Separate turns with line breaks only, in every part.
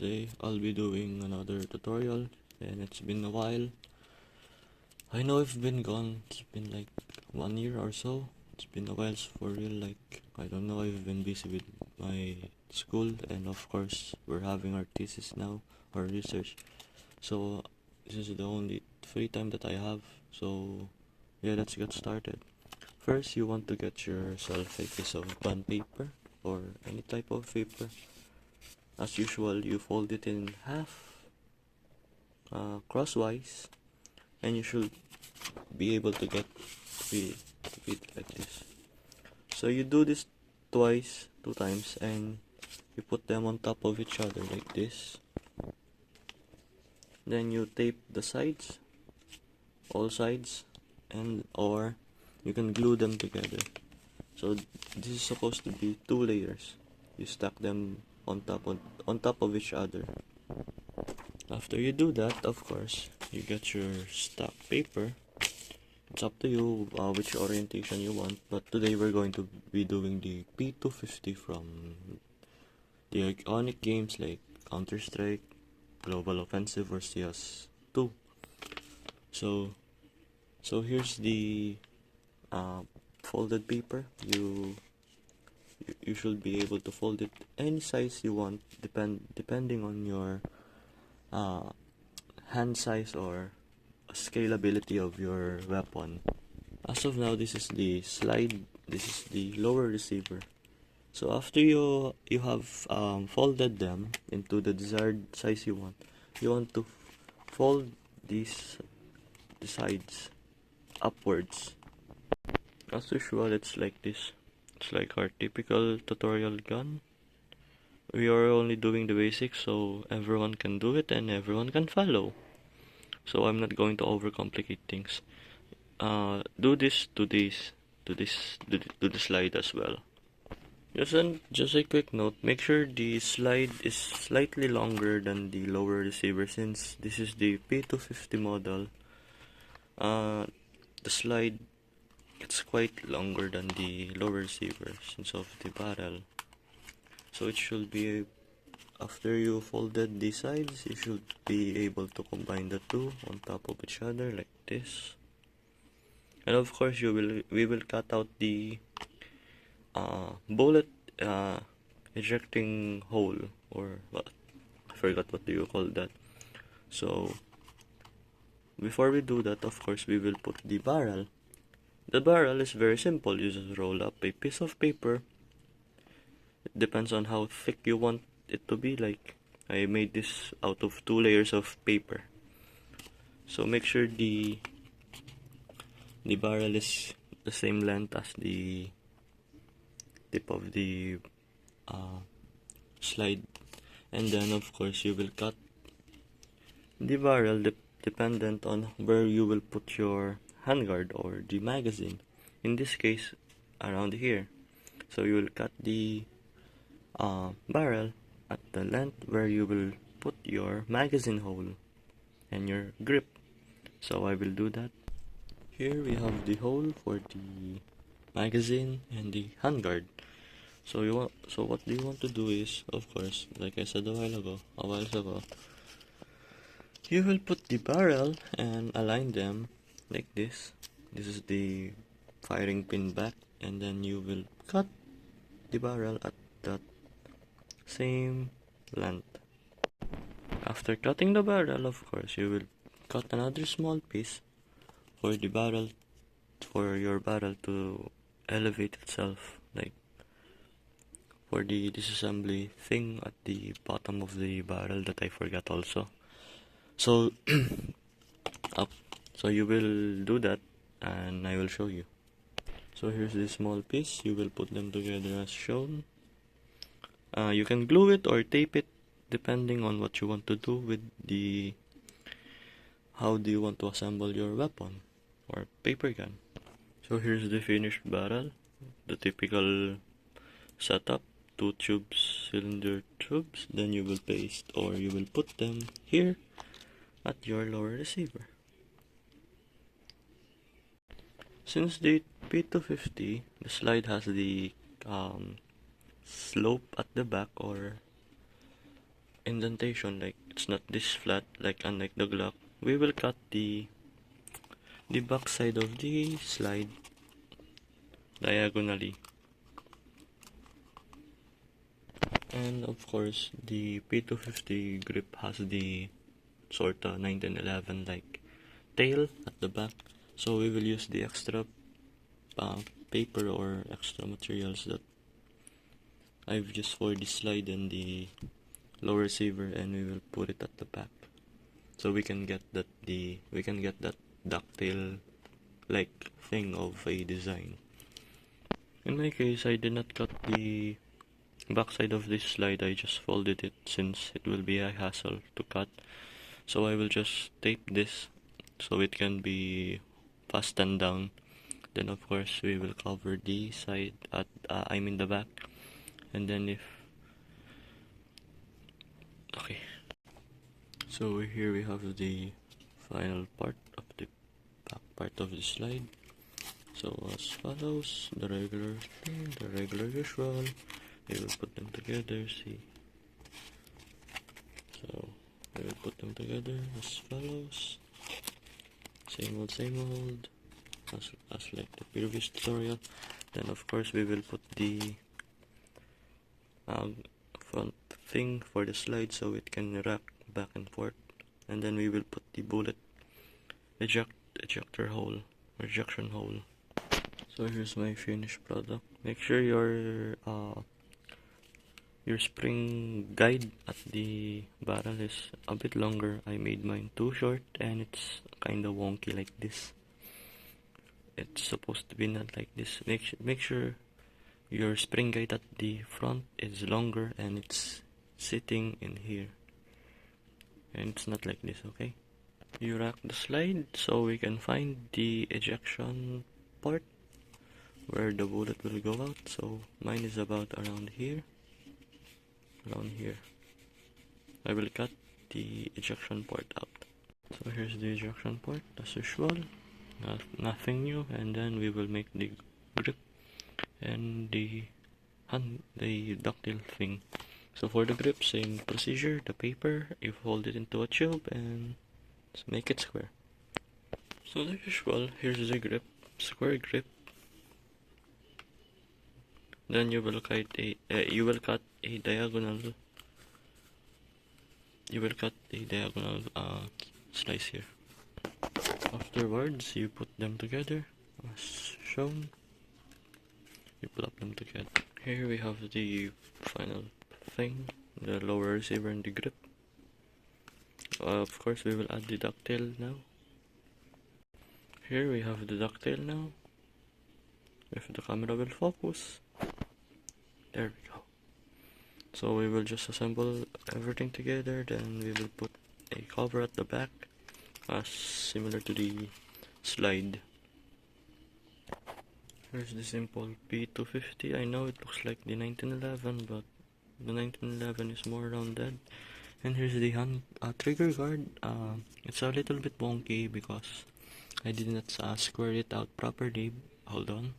today I'll be doing another tutorial, and it's been a while. I know I've been gone, it's been like 1 year or so. It's been a while for real, like I don't know, I've been busy with my school, and of course we're having our thesis now, our research. So this is the only free time that I have, so yeah, let's get started. First, you want to get yourself a piece of bond paper or any type of paper. As usual, you fold it in half, crosswise, and you should be able to get to be like this. So you do this twice, 2 times, and you put them on top of each other like this. Then you tape the sides, all sides, and or you can glue them together. So this is supposed to be 2 layers. You stack them on top of each other. After you do that, of course, you get your stack paper. It's up to you which orientation you want, but today we're going to be doing the P250 from the iconic games like Counter-Strike, Global Offensive, or CS2. So here's the folded paper. You should be able to fold it any size you want, depending on your hand size or scalability of your weapon. As of now, this is the slide. This is the lower receiver. So after you have folded them into the desired size you want to fold the sides upwards. As usual, it's like this. It's like our typical tutorial gun. We are only doing the basics, so everyone can do it and everyone can follow. So I'm not going to overcomplicate things. Do this to the slide as well. Just a quick note, make sure the slide is slightly longer than the lower receiver, since this is the P250 model. The slide, it's quite longer than the lower receiver since of the barrel. So it should be, after you folded the sides, you should be able to combine the two on top of each other like this. And of course we will cut out the bullet ejecting hole, or what, I forgot what do you call that. So before we do that, of course we will put the barrel. The barrel is very simple. You just roll up a piece of paper. It depends on how thick you want it to be. Like I made this out of 2 layers of paper. So make sure the barrel is the same length as the tip of the slide, and then of course you will cut the barrel dependent on where you will put your handguard or the magazine. In this case, around here. So you will cut the barrel at the length where you will put your magazine hole and your grip. So I will do that. Here we have the hole for the magazine and the handguard. So what do you want to do is, of course, like I said a while ago, you will put the barrel and align them like this. This is the firing pin back, and then you will cut the barrel at that same length. After cutting the barrel, of course, you will cut another small piece for your barrel to elevate itself, like for the disassembly thing at the bottom of the barrel that I forgot also. So so you will do that and I will show you. So here's this small piece. You will put them together as shown. You can glue it or tape it depending on what you want to do with the how do you want to assemble your weapon or paper gun. So here's the finished barrel, the typical setup. 2 tubes, cylinder tubes. Then you will paste, or you will put them here at your lower receiver. Since the P250, the slide has the slope at the back, or indentation, like it's not this flat, like unlike the Glock. We will cut the back side of the slide diagonally. And of course, the P250 grip has the sorta 1911 like tail at the back, so we will use the extra paper or extra materials that I've used for the slide and the lower receiver, and we will put it at the back, so we can get that ducktail like thing of a design. In my case, I did not cut the backside of this slide. I just folded it since it will be a hassle to cut. So I will just tape this so it can be fastened down. Then of course we will cover the side at the back. And then okay. So here we have the final part of the back part of the slide. So as follows, the regular thing, the regular usual. We will put them together, see. So we will put them together as follows. Same old, as like the previous tutorial. Then of course we will put the front thing for the slide so it can rack back and forth. And then we will put the bullet ejection hole. So here's my finished product. Make sure your spring guide at the barrel is a bit longer. I made mine too short and it's kinda wonky like this. It's supposed to be not like this. Make sure your spring guide at the front is longer and it's sitting in here. And it's not like this, okay? You rack the slide so we can find the ejection part where the bullet will go out. So mine is about around here. I will cut the ejection port out. So here's the ejection port as usual, nothing new. And then we will make the grip and the ductile thing. So for the grip, same procedure. The paper, you fold it into a tube and make it square. So the usual, here's the grip, square grip. Then you will cut a diagonal. Slice here. Afterwards, you put them together as shown. You plug them together. Here we have the final thing, the lower receiver and the grip. Of course, we will add the ducktail now. Here we have the ducktail now. If the camera will focus. There we go. So we will just assemble everything together, then we will put a cover at the back, similar to the slide. Here's the simple P250. I know it looks like the 1911, but the 1911 is more rounded. And here's the trigger guard. It's a little bit wonky because I did not square it out properly. Hold on.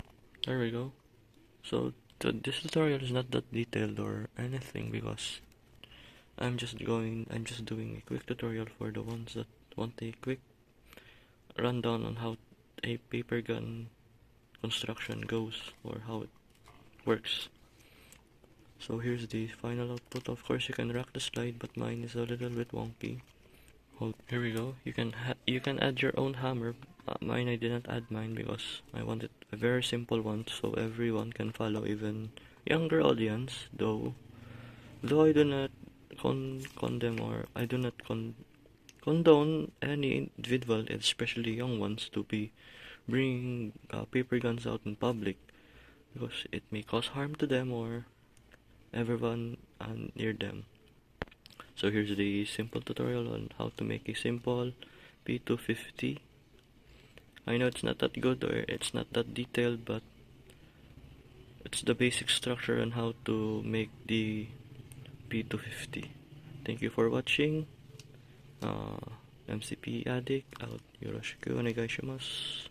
There we go. So this tutorial is not that detailed or anything because I'm just doing a quick tutorial for the ones that want a quick rundown on how a paper gun construction goes or how it works. So here's the final output. Of course you can rack the slide, but mine is a little bit wonky. Here we go. You can add your own hammer. Mine, I didn't add mine because I wanted a very simple one so everyone can follow, even younger audience. Though I do not condemn or I do not condone any individual, especially young ones, to be bringing paper guns out in public because it may cause harm to them or everyone near them. So here's the simple tutorial on how to make a simple P250. I know it's not that good or it's not that detailed, but it's the basic structure on how to make the P250. Thank you for watching. MCP Addict out. Yoroshiku onegaishimasu.